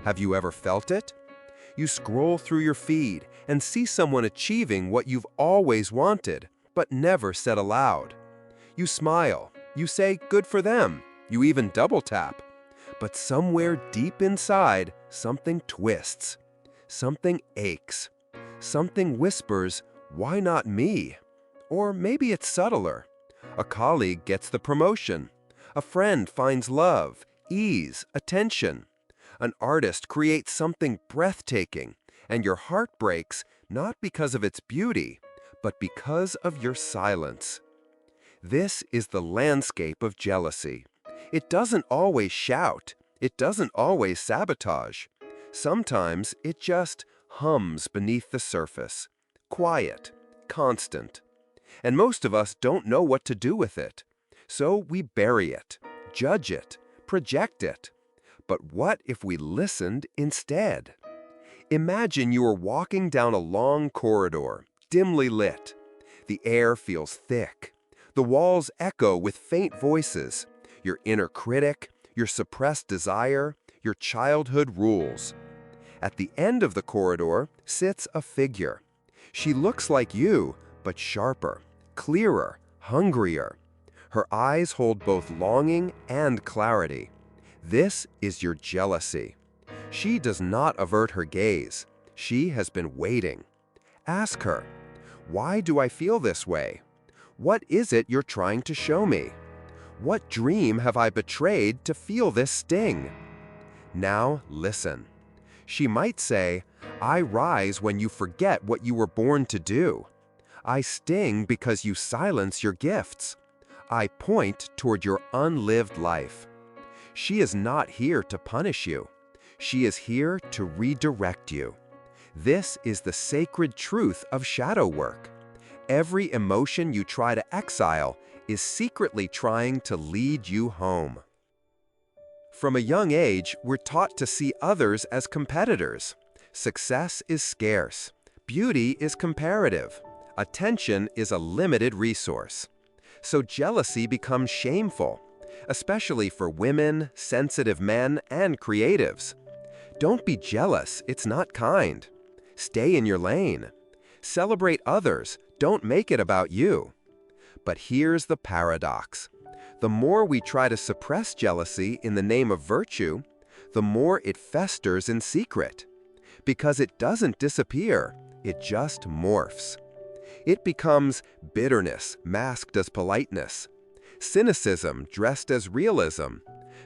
Have you ever felt it? You scroll through your feed and see someone achieving what you've always wanted, but never said aloud. You smile, you say, "Good for them," you even double tap. But somewhere deep inside, something twists. Something aches. Something whispers, "Why not me?" Or maybe it's subtler. A colleague gets the promotion. A friend finds love, ease, attention. An artist creates something breathtaking, and your heart breaks not because of its beauty, but because of your silence. This is the landscape of jealousy. It doesn't always shout. It doesn't always sabotage. Sometimes it just hums beneath the surface. Quiet, constant. And most of us don't know what to do with it. So we bury it, judge it, project it. But what if we listened instead? Imagine you are walking down a long corridor, dimly lit. The air feels thick. The walls echo with faint voices. Your inner critic, your suppressed desire, your childhood rules. At the end of the corridor sits a figure. She looks like you, but sharper, clearer, hungrier. Her eyes hold both longing and clarity. This is your jealousy. She does not avert her gaze. She has been waiting. Ask her, "Why do I feel this way? What is it you're trying to show me? What dream have I betrayed to feel this sting?" Now listen. She might say, "I rise when you forget what you were born to do. I sting because you silence your gifts. I point toward your unlived life." She is not here to punish you. She is here to redirect you. This is the sacred truth of shadow work. Every emotion you try to exile is secretly trying to lead you home. From a young age, we're taught to see others as competitors. Success is scarce. Beauty is comparative. Attention is a limited resource. So jealousy becomes shameful, especially for women, sensitive men, and creatives. Don't be jealous, it's not kind. Stay in your lane. Celebrate others, don't make it about you. But here's the paradox. The more we try to suppress jealousy in the name of virtue, the more it festers in secret. Because it doesn't disappear, it just morphs. It becomes bitterness masked as politeness, cynicism dressed as realism,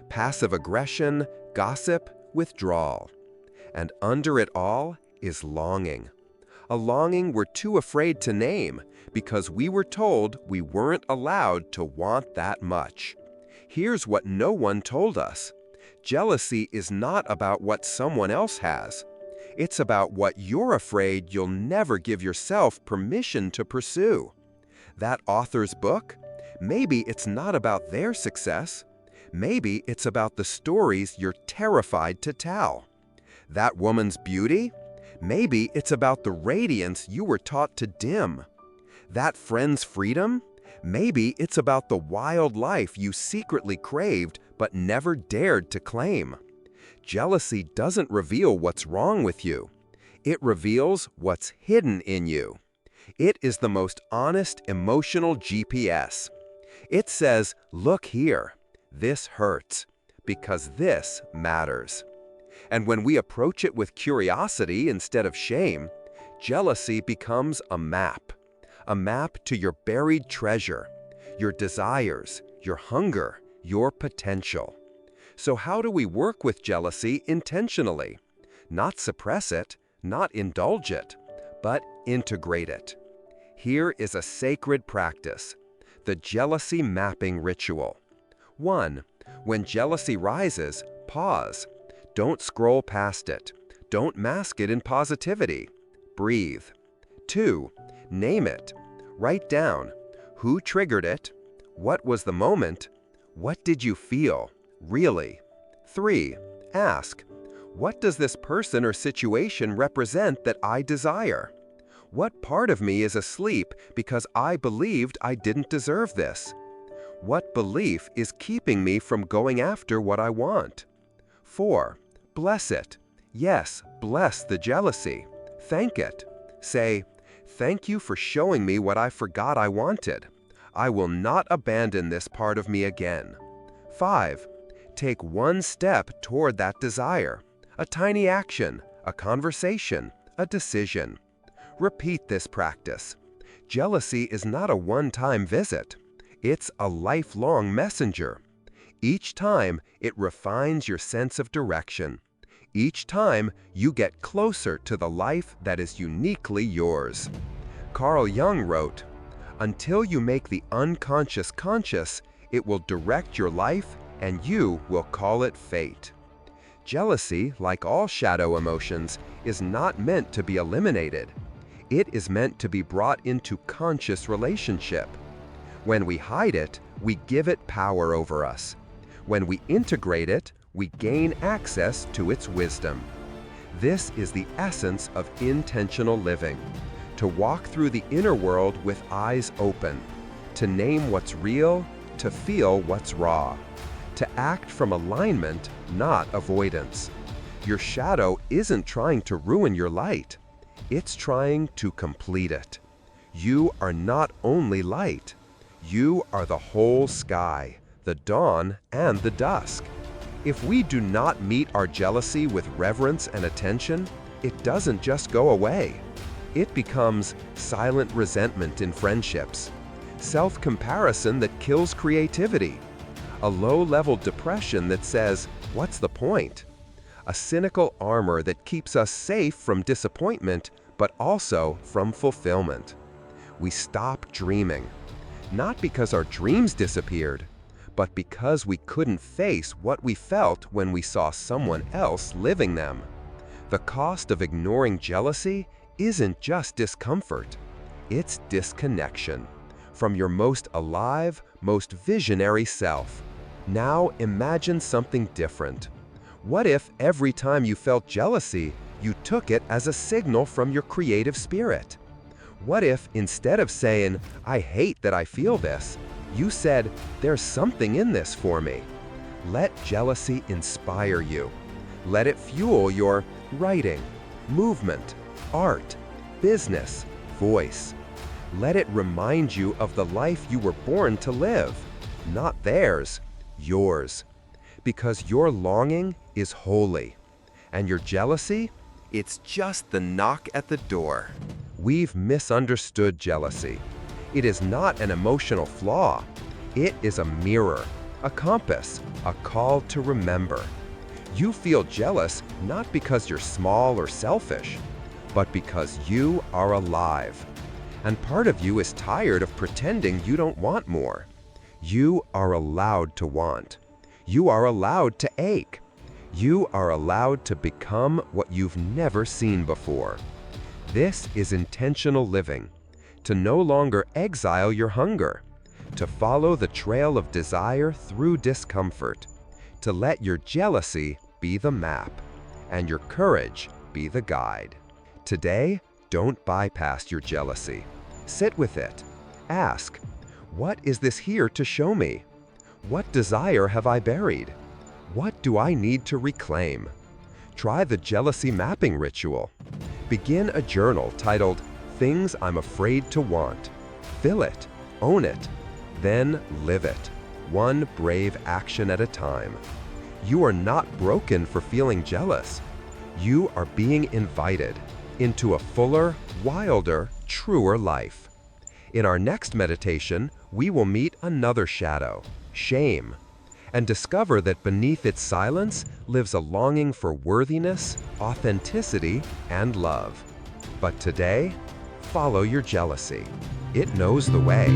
passive aggression, gossip, withdrawal. And under it all is longing. A longing we're too afraid to name because we were told we weren't allowed to want that much. Here's what no one told us. Jealousy is not about what someone else has. It's about what you're afraid you'll never give yourself permission to pursue. That author's book? Maybe it's not about their success. Maybe it's about the stories you're terrified to tell. That woman's beauty? Maybe it's about the radiance you were taught to dim. That friend's freedom? Maybe it's about the wild life you secretly craved but never dared to claim. Jealousy doesn't reveal what's wrong with you. It reveals what's hidden in you. It is the most honest emotional GPS. It says, "Look here, this hurts, because this matters." And when we approach it with curiosity instead of shame, jealousy becomes a map to your buried treasure, your desires, your hunger, your potential. So how do we work with jealousy intentionally? Not suppress it, not indulge it, but integrate it. Here is a sacred practice, the jealousy mapping ritual. 1. When jealousy rises, pause. Don't scroll past it. Don't mask it in positivity. Breathe. 2. Name it. Write down who triggered it, what was the moment, what did you feel, really. 3. Ask, what does this person or situation represent that I desire? What part of me is asleep because I believed I didn't deserve this? What belief is keeping me from going after what I want? 4. Bless it. Yes, bless the jealousy. Thank it. Say, "Thank you for showing me what I forgot I wanted. I will not abandon this part of me again." 5. Take one step toward that desire. A tiny action, a conversation, a decision. Repeat this practice. Jealousy is not a one-time visit. It's a lifelong messenger. Each time, it refines your sense of direction. Each time, you get closer to the life that is uniquely yours. Carl Jung wrote, "Until you make the unconscious conscious, it will direct your life and you will call it fate." Jealousy, like all shadow emotions, is not meant to be eliminated. It is meant to be brought into conscious relationship. When we hide it, we give it power over us. When we integrate it, we gain access to its wisdom. This is the essence of intentional living. To walk through the inner world with eyes open. To name what's real, to feel what's raw. To act from alignment, not avoidance. Your shadow isn't trying to ruin your light. It's trying to complete it. You are not only light. You are the whole sky, the dawn and the dusk. If we do not meet our jealousy with reverence and attention, it doesn't just go away. It becomes silent resentment in friendships, self-comparison that kills creativity, a low-level depression that says, "What's the point?" A cynical armor that keeps us safe from disappointment, but also from fulfillment. We stop dreaming, not because our dreams disappeared, but because we couldn't face what we felt when we saw someone else living them. The cost of ignoring jealousy isn't just discomfort, it's disconnection from your most alive, most visionary self. Now imagine something different. What if every time you felt jealousy, you took it as a signal from your creative spirit? What if instead of saying, "I hate that I feel this," you said, "There's something in this for me"? Let jealousy inspire you. Let it fuel your writing, movement, art, business, voice. Let it remind you of the life you were born to live. Not theirs, yours. Because your longing is holy. And your jealousy, it's just the knock at the door. We've misunderstood jealousy. It is not an emotional flaw. It is a mirror, a compass, a call to remember. You feel jealous not because you're small or selfish, but because you are alive. And part of you is tired of pretending you don't want more. You are allowed to want. You are allowed to ache. You are allowed to become what you've never seen before. This is intentional living. To no longer exile your hunger. To follow the trail of desire through discomfort. To let your jealousy be the map, and your courage be the guide. Today, don't bypass your jealousy. Sit with it. Ask, what is this here to show me? What desire have I buried? What do I need to reclaim? Try the jealousy mapping ritual. Begin a journal titled, "Things I'm Afraid to Want." Fill it, own it, then live it, one brave action at a time. You are not broken for feeling jealous. You are being invited into a fuller, wilder, truer life. In our next meditation, we will meet another shadow, shame, and discover that beneath its silence lives a longing for worthiness, authenticity, and love. But today, follow your jealousy. It knows the way.